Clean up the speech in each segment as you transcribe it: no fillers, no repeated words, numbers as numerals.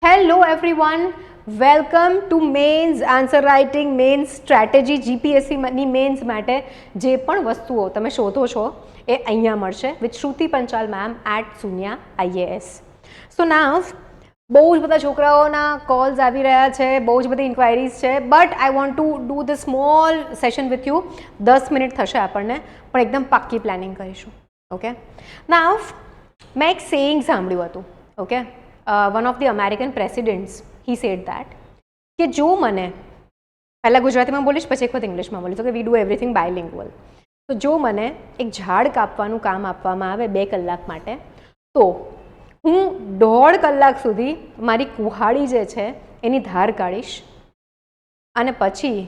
Hello everyone, welcome to mains answer writing mains strategy જીપીએસસીની mains માટે જે પણ વસ્તુઓ તમે શોધો છો એ અહીંયા મળશે with Shruti Panchal ma'am at સુનિયા IAS. સો નાવ બહુ જ બધા છોકરાઓના કોલ્સ આવી રહ્યા છે, બહુ જ બધી ઇન્ક્વાયરીઝ છે, but I want to do the small session with you. 10 minute થશે આપણને, પણ એકદમ પાક્કી પ્લાનિંગ કરીશું. ઓકે, નાવ મેં એક સેઇંગ સાંભળ્યું હતું. Okay, one of the American presidents, he said that કે જો મને પહેલાં ગુજરાતીમાં બોલીશ પછી એક વખત ઇંગ્લિશમાં બોલીશ. કે વી ડુ એવરીથિંગ બાયલિંગ્વલ. તો જો મને એક ઝાડ કાપવાનું કામ આપવામાં આવે 2 કલાક માટે, તો હું 1.5 કલાક સુધી મારી કુહાડી જે છે એની ધાર કાઢીશ અને પછી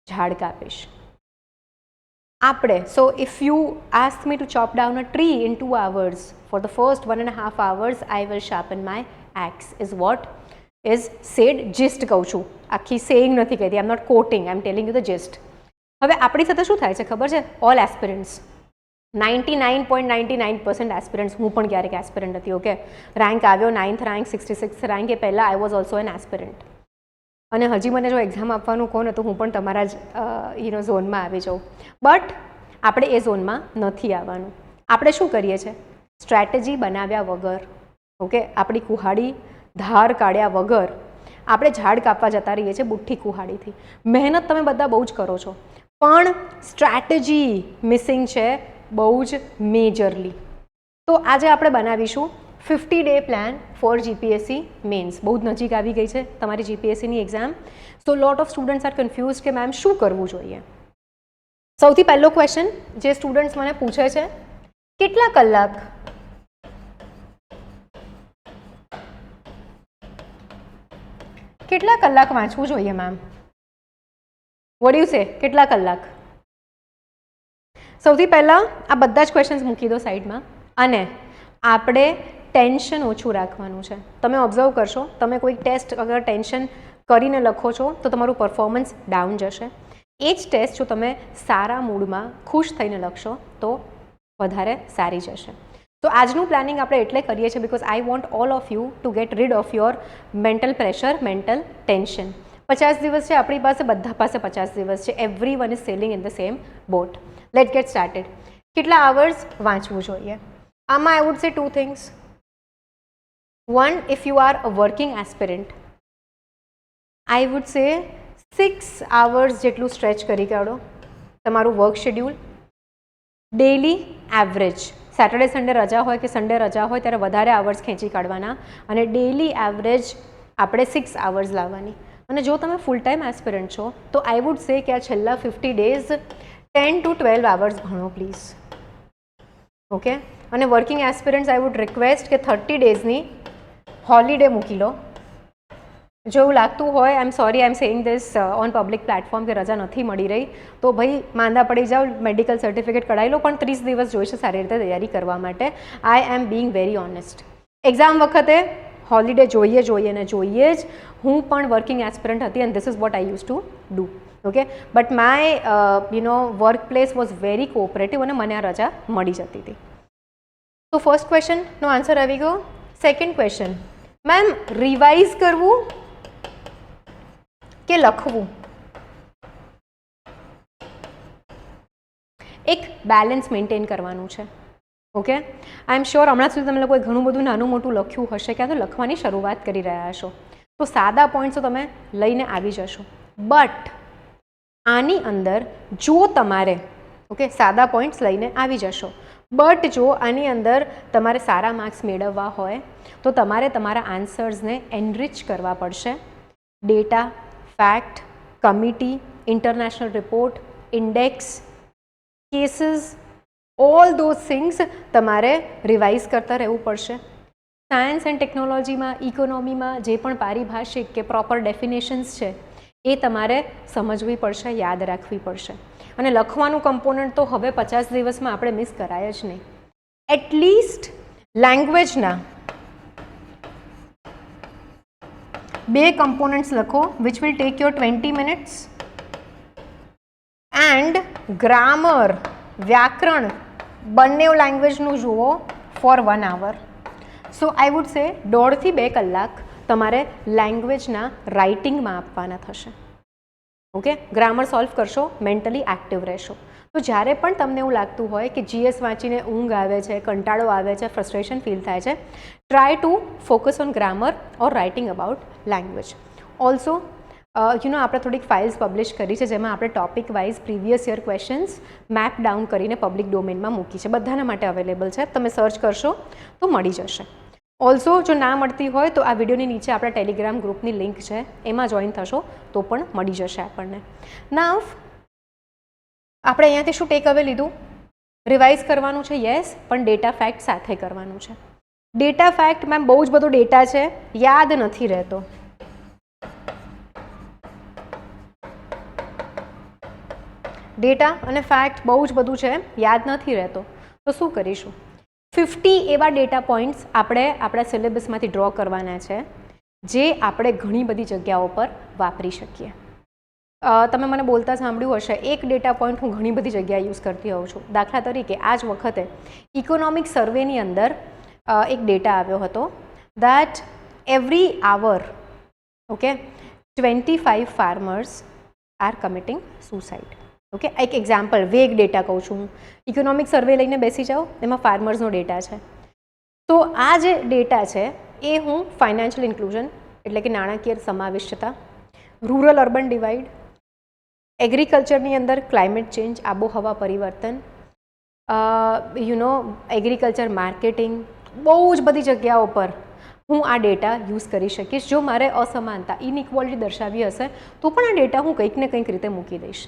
ઝાડ કાપીશ. આપણે સો if you ask me to chop down a tree in 2 hours, for the first 1.5 hours I will sharpen my axe is what is said. Gist કહું છું, આખી સેઇંગ નથી કહેતી. I am not quoting, I am telling you the gist. હવે આપણી સાથે શું થાય છે ખબર છે? ઓલ એસ્પિરન્ટ્સ, 99.99% એસ્પિરન્ટ્સ, હું પણ ક્યારેક એસ્પિરન્ટ હતી. ઓકે, રેન્ક આવ્યો 9th રેન્ક, 66th રેન્ક, એ પહેલાં I was also an aspirant. અને હજી મને જો એક્ઝામ આપવાનું કહો ને તો હું પણ તમારા જ ઝોનમાં આવી જાઉં. બટ આપણે એ ઝોનમાં નથી આવવાનું. આપણે શું કરીએ છીએ? સ્ટ્રેટેજી બનાવ્યા વગર, ઓકે, આપણી કુહાડી ધાર કાઢ્યા વગર આપણે ઝાડ કાપવા જતા રહીએ છીએ બુઠ્ઠી કુહાડીથી. મહેનત તમે બધા બહુ જ કરો છો, પણ સ્ટ્રેટેજી મિસિંગ છે બહુ જ મેજરલી. તો આજે આપણે બનાવીશું 50 day plan for GPSC mains. બહુ જ નજીક આવી ગઈ છે તમારી જીપીએસસીની exam. So lot of students are confuse કે મેમ શું કરવું જોઈએ. સૌથી પહેલો ક્વેશ્ચન જે સ્ટુડન્ટ્સ મને પૂછે છે, કેટલા કલાક વાંચવું જોઈએ મેમ? What you say? કેટલા કલાક? સૌથી પહેલાં આ બધા જ ક્વેશ્ચન્સ મૂકી દો સાઈડમાં અને આપણે ટેન્શન ઓછું રાખવાનું છે. તમે ઓબ્ઝર્વ કરશો, તમે કોઈ ટેસ્ટ અગર ટેન્શન કરીને લખો છો તો તમારું પરફોર્મન્સ ડાઉન જશે. એ જ ટેસ્ટ જો તમે સારા મૂડમાં ખુશ થઈને લખશો તો વધારે સારી જશે. તો આજનું પ્લાનિંગ આપણે એટલે કરીએ છીએ because I want all of you two gate rid of your mental pressure, mental tension. 50 દિવસ છે આપણી પાસે, બધા પાસે 50 દિવસ છે. Everyone is sailing in the same boat. Let get started. કેટલા અવર્સ વાંચવું જોઈએ? આમાં I would say 2 things. 1, if you are a working aspirant, I would say 6 hours જેટલું સ્ટ્રેચ કરી કાઢો તમારું work schedule. Daily average, Saturday Sunday રજા હોય કે સન્ડે રજા હોય ત્યારે વધારે આવર્સ ખેંચી કાઢવાના અને ડેલી એવરેજ આપણે 6 hours લાવવાની. અને જો તમે ફૂલ ટાઈમ એસ્પિરન્ટ છો તો આઈ વુડ સે કે આ છેલ્લા 50 days 10 to 12 hours ભણો પ્લીઝ. ઓકે, અને working aspirants I would request કે 30 daysની હોલિડે મૂકી લો. જો એવું લાગતું હોય, I am sorry, I am saying this on public platform, કે રજા નથી મળી રહી તો ભાઈ માંદા પડી જાઓ, મેડિકલ સર્ટિફિકેટ કઢાવી લો, પણ 30 દિવસ જોઈશે સારી રીતે તૈયારી કરવા માટે. આઈ એમ બિંગ વેરી ઓનેસ્ટ. એક્ઝામ વખતે હોલિડે જોઈએ ને જોઈએ જ. હું પણ વર્કિંગ એસ્પિરન્ટ હતી and this is what I use to do. Okay, but my work place was very cooperative અને મને આ રજા મળી જતી હતી. તો ફર્સ્ટ ક્વેશ્ચનનો આન્સર આવી ગયો. સેકન્ડ ક્વેશ્ચન, મેમ રિવાઇઝ કરવું કે લખવું? એક બેલેન્સ મેન્ટેન કરવાનું છે. ઓકે, આઈ એમ શ્યોર હમણાં સુધી તમે લોકોએ ઘણું બધું નાનું મોટું લખ્યું હશે, ક્યાં તો લખવાની શરૂઆત કરી રહ્યા હશો, તો સાદા પોઈન્ટ્સો તમે લઈને આવી જશો. બટ આની અંદર જો તમારે, ઓકે, સાદા પોઈન્ટ્સ લઈને આવી જશો, બટ જો આની અંદર તમારે સારા માર્ક્સ મેળવવા હોય તો તમારે તમારા આન્સર્સને એનરિચ કરવા પડશે. Data, fact, committee, international report, index, cases, all those things તમારે રિવાઇઝ કરતા રહેવું પડશે. સાયન્સ એન્ડ ટેકનોલોજીમાં, ઇકોનોમીમાં જે પણ પારિભાષિક કે પ્રોપર ડેફિનેશન્સ છે એ તમારે સમજવી પડશે, યાદ રાખવી પડશે. અને લખવાનું કમ્પોનન્ટ તો હવે 50 દિવસમાં આપણે મિસ કરાય જ નહીં. એટલીસ્ટ લેંગ્વેજના 2 કમ્પોનન્ટ્સ લખો which will take your 20 minutes and grammar, વ્યાકરણ બંને લેંગ્વેજનું જુઓ for 1 hour. So I would say 1.5 થી 2 કલાક તમારે લેંગ્વેજના રાઇટિંગમાં આપવાના થશે. ઓકે, ગ્રામર સોલ્વ કરશો, મેન્ટલી એક્ટિવ રહેશો. તો જ્યારે પણ તમને એવું લાગતું હોય કે જીએસ વાંચીને ઊંઘ આવે છે, કંટાળો આવે છે, ફ્રસ્ટ્રેશન ફીલ થાય છે, try to focus on grammar or writing about language. Also આપણે થોડીક ફાઇલ્સ પબ્લિશ કરી છે જેમાં આપણે topic wise previous year questions map down કરીને પબ્લિક ડોમેનમાં મૂકી છે. બધાના માટે અવેલેબલ છે, તમે સર્ચ કરશો તો મળી જશે. ઓલ્સો જો ના મળતી હોય તો આ વિડીયોની નીચે આપણા ટેલિગ્રામ ગ્રુપની લિંક છે, એમાં જોઈન થશો તો પણ મળી જશે આપણને. નાવ આપણે અહીંયાથી શું ટેક અવે લીધું? રિવાઇઝ કરવાનું છે, યસ, પણ ડેટા ફેક્ટ સાથે કરવાનું છે. ડેટા ફેક્ટ મેમ બહુ જ બધો ડેટા છે, યાદ નથી રહેતો. ડેટા અને ફેક્ટ બહુ જ બધું છે, યાદ નથી રહેતો. તો શું કરીશું? 50 એવા ડેટા પોઈન્ટ્સ આપણે આપણા સિલેબસમાંથી ડ્રો કરવાના છે જે આપણે ઘણી બધી જગ્યાઓ પર વાપરી શકીએ. તમે મને બોલતા સાંભળ્યું હશે, એક ડેટા પોઈન્ટ હું ઘણી બધી જગ્યાએ યુઝ કરતી હોઉં છું. દાખલા તરીકે આ જ વખતે ઇકોનોમિક સર્વેની અંદર એક ડેટા આવ્યો હતો that every hour okay 25 farmers are committing suicide. Okay, એક એક્ઝામ્પલ, વેગ ડેટા કહું છું હું. ઇકોનોમિક સર્વે લઈને બેસી જાઓ, એમાં ફાર્મર્સનો ડેટા છે. તો આ જે ડેટા છે એ હું ફાઇનાન્શિયલ ઇન્ક્લુઝન એટલે કે નાણાકીય સમાવિષ્ટતા, રૂરલ અર્બન ડિવાઇડ, એગ્રીકલ્ચરની અંદર ક્લાઇમેટ ચેન્જ, આબોહવા પરિવર્તન, એગ્રીકલ્ચર માર્કેટિંગ, બહુ જ બધી જગ્યાઓ પર હું આ ડેટા યુઝ કરી શકીશ. જો મારે અસમાનતા ઇનઇક્વાલિટી દર્શાવી હશે તો પણ આ ડેટા હું કંઈક ને કંઈક રીતે મૂકી દઈશ.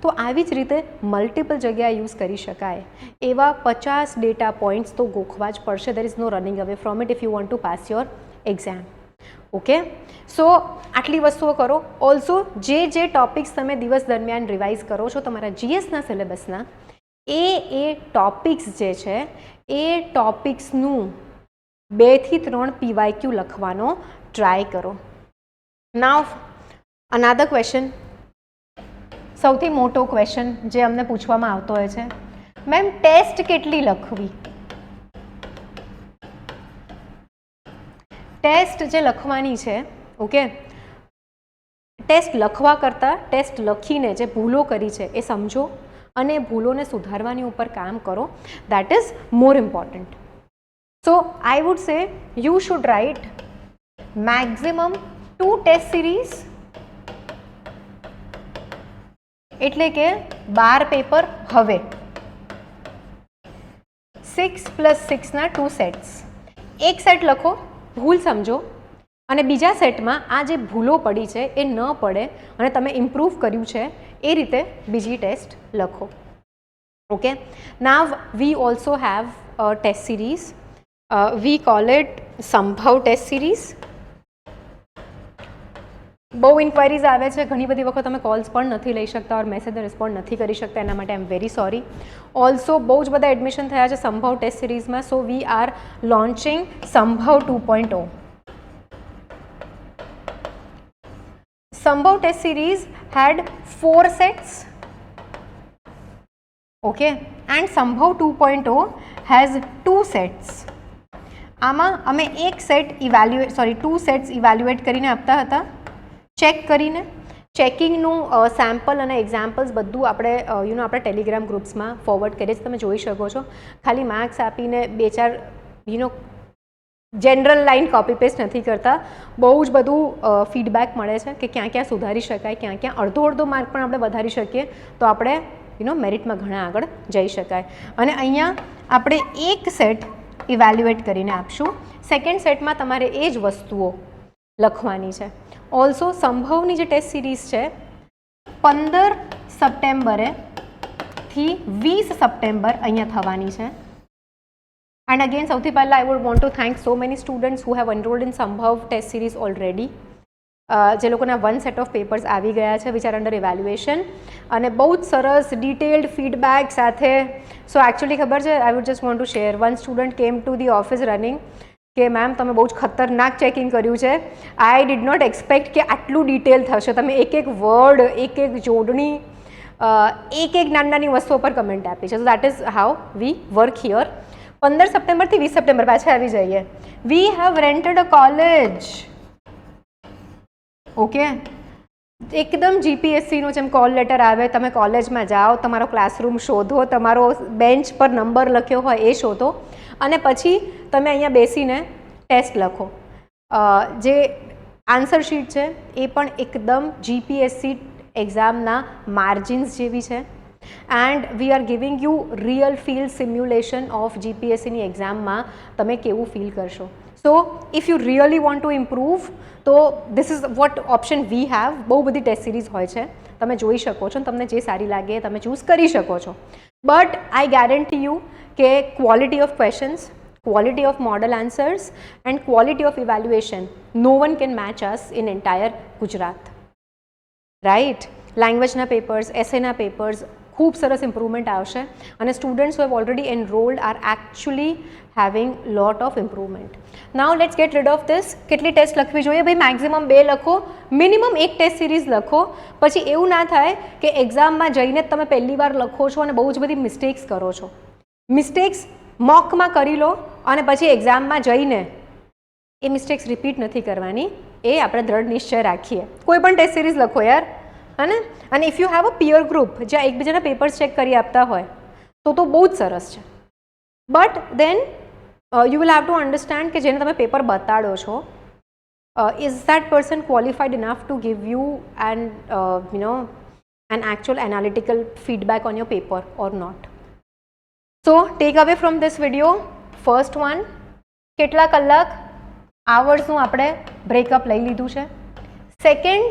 તો આવી જ રીતે મલ્ટિપલ જગ્યાએ યુઝ કરી શકાય એવા 50 ડેટા પોઈન્ટ્સ તો ગોખવા જ પડશે. There is no running away from it if you want to pass your exam. Okay, so આટલી વસ્તુઓ કરો. ઓલ્સો જે ટોપિક્સ તમે દિવસ દરમિયાન રિવાઇઝ કરો છો તમારા જીએસના સિલેબસના, એ ટોપિક્સ જે છે એ ટોપિક્સનું 2 થી 3 PYQ લખવાનો ટ્રાય કરો. નાવ અનાધર ક્વેશ્ચન, સૌથી મોટો ક્વેશ્ચન જે અમને પૂછવામાં આવતો હોય છે, મેમ ટેસ્ટ કેટલી લખવી? ટેસ્ટ જે લખવાની છે, ઓકે, ટેસ્ટ લખવા કરતાં ટેસ્ટ લખીને જે ભૂલો કરી છે એ સમજો અને ભૂલોને સુધારવાની ઉપર કામ કરો. That is more important. So I would say you should write maximum 2 test series, એટલે કે 12 પેપર. હવે 6 + 6 ના 2 સેટ્સ. એક સેટ લખો, ભૂલ સમજો, અને બીજા સેટમાં આ જે ભૂલો પડી છે એ ન પડે અને તમે ઇમ્પ્રૂવ કર્યું છે એ રીતે બીજી ટેસ્ટ લખો. Okay, now we also have a test series. We call it Sambhav test series. બહુ ઇન્ક્વાયરીઝ આવે છે, ઘણી બધી વખત તમે કોલ્સ પણ નથી લઈ શકતા ઓર મેસેજને રિસ્પોન્ડ નથી કરી શકતા, એના માટે આઈ એમ વેરી સોરી. ઓલ્સો બહુ જ બધા એડમિશન થયા છે સંભવ ટેસ્ટ સિરીઝમાં. સો વી આર લોન્ચિંગ સંભવ 2.0. સંભવ test series had 4 sets. Okay, and સંભવ 2.0 has 2 sets. આમાં અમે એક સેટ ઇવેલ્યુએટ 2 સેટ્સ ઇવેલ્યુએટ કરીને આપતા હતા, ચેક કરીને. ચેકિંગનું સેમ્પલ અને એક્ઝામ્પલ્સ બધું આપણે આપણા ટેલિગ્રામ ગ્રુપ્સમાં ફોરવર્ડ કરીએ છીએ, તમે જોઈ શકો છો. ખાલી માર્ક્સ આપીને 2-4 જનરલ લાઇન કોપી પેસ્ટ નથી કરતા. બહુ જ બધું ફીડબેક મળે છે કે ક્યાં ક્યાં સુધારી શકાય, ક્યાં ક્યાં અડધો માર્ક પણ આપણે વધારી શકીએ તો આપણે મેરિટમાં ઘણા આગળ જઈ શકાય. અને અહીંયા આપણે એક સેટ ઇવેલ્યુએટ કરીને આપશું. સેકન્ડ સેટમાં તમારે એ જ વસ્તુઓ લખવાની છે. ઓલ્સો સંભવની જે ટેસ્ટ સિરીઝ છે 15 સપ્ટેમ્બરે થી 20 સપ્ટેમ્બર અહીંયા થવાની છે. એન્ડ અગેન સૌથી પહેલાં I would want to thank so many students who have enrolled in Sambhav test series already. જે લોકોના 1 સેટ ઓફ પેપર્સ આવી ગયા છે વિચ આર અંડર ઇવેલ્યુએશન, અને બહુ જ સરસ ડિટેલ્ડ ફીડબેક સાથે. સો એકચ્યુઅલી ખબર છે, આઈ would just want to share, one student came to the office running કે મેમ તમે બહુ જ ખતરનાક ચેકિંગ કર્યું છે. આઈ ડીડ નોટ એક્સપેક્ટ કે આટલું ડિટેલ થશે. તમે એક વર્ડ, એક જોડણી, એક નાની વસ્તુઓ પર કમેન્ટ આપી છે. So that is how we work here. 15 સપ્ટેમ્બરથી 20 સપ્ટેમ્બર પાછા આવી જઈએ. We have rented a college. Okay, એકદમ જીપીએસસીનો જેમ કોલ લેટર આવે, તમે કોલેજમાં જાઓ, તમારો ક્લાસરૂમ શોધો, તમારો બેન્ચ પર નંબર લખ્યો હોય એ શોધો અને પછી તમે અહીંયા બેસીને ટેસ્ટ લખો. જે આન્સર શીટ છે એ પણ એકદમ જીપીએસસી એક્ઝામના માર્જિન્સ જેવી છે and we are giving you real feel simulation of જીપીએસસીની એક્ઝામમાં તમે કેવું ફીલ કરશો. So if you really want to improve તો this is what option we have. બહુ બધી ટેસ્ટ સિરીઝ હોય છે, તમે જોઈ શકો છો, તમને જે સારી લાગે તમે ચૂઝ કરી શકો છો. બટ આઈ ગેરંટી યુ કે quality of questions, quality of model answers and quality of evaluation, no one can match us in entire Gujarat, right? Language na papers, essay na papers, ખૂબ સરસ improvement આવશે અને students who have already enrolled are actually having lot of improvement. Now let's get rid of this. કેટલી test લખવી જોઈએ? ભાઈ maximum 2 લખો, minimum એક ટેસ્ટ સિરીઝ લખો. પછી એવું ના થાય કે એક્ઝામમાં જઈને જ તમે પહેલી વાર લખો છો અને બહુ જ બધી મિસ્ટેક્સ કરો છો. મિસ્ટેક્સ મોકમાં કરી લો અને પછી એક્ઝામમાં જઈને એ મિસ્ટેક્સ રિપીટ નથી કરવાની, એ આપણે દ્રઢ નિશ્ચય રાખીએ. કોઈ પણ ટેસ્ટ સિરીઝ લખો યાર, હે ને? અને ઇફ યુ હેવ અ પિયર ગ્રુપ જ્યાં એકબીજાના પેપર્સ ચેક કરી આપતા હોય તો બહુ જ સરસ છે. But then you will have to understand કે જેને તમે પેપર બતાડો છો, is that person qualified enough to give you an actual analytical feedback on your paper or not. So take away from this video, first one, કેટલા કલાક આવર્સનું આપણે breakup લઈ લીધું છે. સેકન્ડ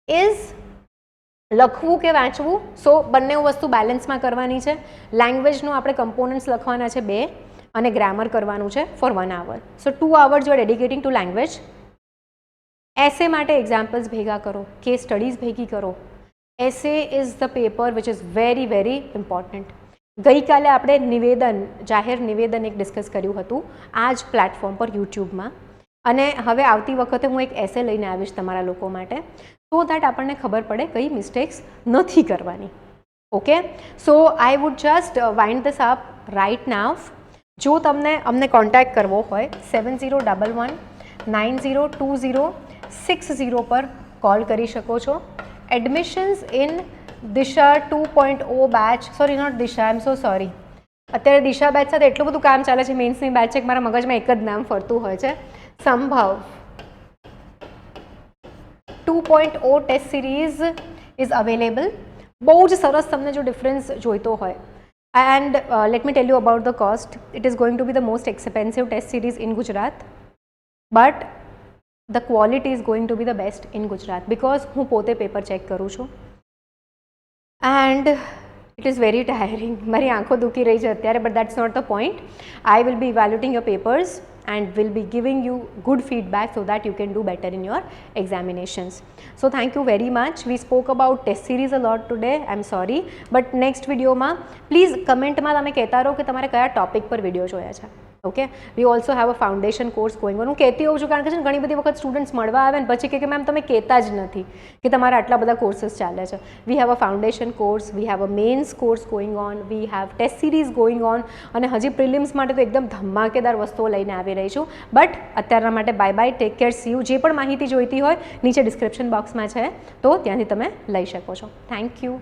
ઇઝ લખવું કે વાંચવું. સો બંને વસ્તુ બેલેન્સમાં કરવાની છે. લેંગ્વેજનું આપણે કમ્પોનન્ટ્સ લખવાના છે 2 અને ગ્રામર કરવાનું છે for 1 hour. So 2 hours you are dedicating to language. Essay માટે એક્ઝામ્પલ્સ ભેગા કરો, કેસ સ્ટડીઝ ભેગી કરો. Essay is the paper which is very very important. ગઈકાલે આપણે નિવેદન, જાહેર નિવેદન એક ડિસ્કસ કર્યું હતું આ જ પ્લેટફોર્મ પર યુટ્યુબમાં, અને હવે આવતી વખતે હું એક એસે લઈને આવીશ તમારા લોકો માટે, સો દેટ આપણને ખબર પડે કઈ મિસ્ટેક્સ નથી કરવાની. Okay, so I would just wind this up right now. જો તમને અમને કોન્ટેક્ટ કરવો હોય 7011902060 પર કોલ કરી શકો છો. Admissions in Disha 2.0 batch, sorry not Disha, I am so sorry, અત્યારે દિશા બેચ સાથે એટલું બધું કામ ચાલે છે, મેન્સની બેચ છે, મારા મગજમાં એક જ નામ ફરતું હોય છે, સંભવ 2.0 ટેસ્ટ સિરીઝ ઇઝ અવેલેબલ. બહુ જ સરસ તમને જો ડિફરન્સ જોઈતો હોય. And let me tell you about the cost. It is going to be the most expensive test series in Gujarat, but the quality is going to be the best in Gujarat, because હું પોતે paper check કરું છું and it is very tiring. મારી આંખો દુખી રહી છે અત્યારે, but that's not the point. I will be evaluating your papers and will be giving you good feedback so that you can do better in your examinations. So thank you very much. We spoke about test series a lot today. I'm sorry, but next video ma please comment ma તમે કહેતા રહો કે તમારે કયા topic પર video જોયા છે. Okay, V also have a foundation course going on. હું કહેતી હોઉં છું કારણ કે ઘણી બધી વખત સ્ટુડન્ટ્સ મળવા આવે ને પછી કે મેમ તમે કહેતા જ નથી કે તમારા આટલા બધા કોર્સીસ ચાલે છે. We have a foundation course, we have a mains course going on, we have test series going on, અને હજી પ્રિલિમ્સ માટે તો એકદમ ધમાકેદાર વસ્તુઓ લઈને આવી રહી છું. બટ અત્યારના માટે bye bye, take care, C you. જે પણ માહિતી જોઈતી હોય નીચે ડિસ્ક્રિપ્શન બોક્સમાં છે તો ત્યાંથી તમે લઈ શકો છો. Thank you.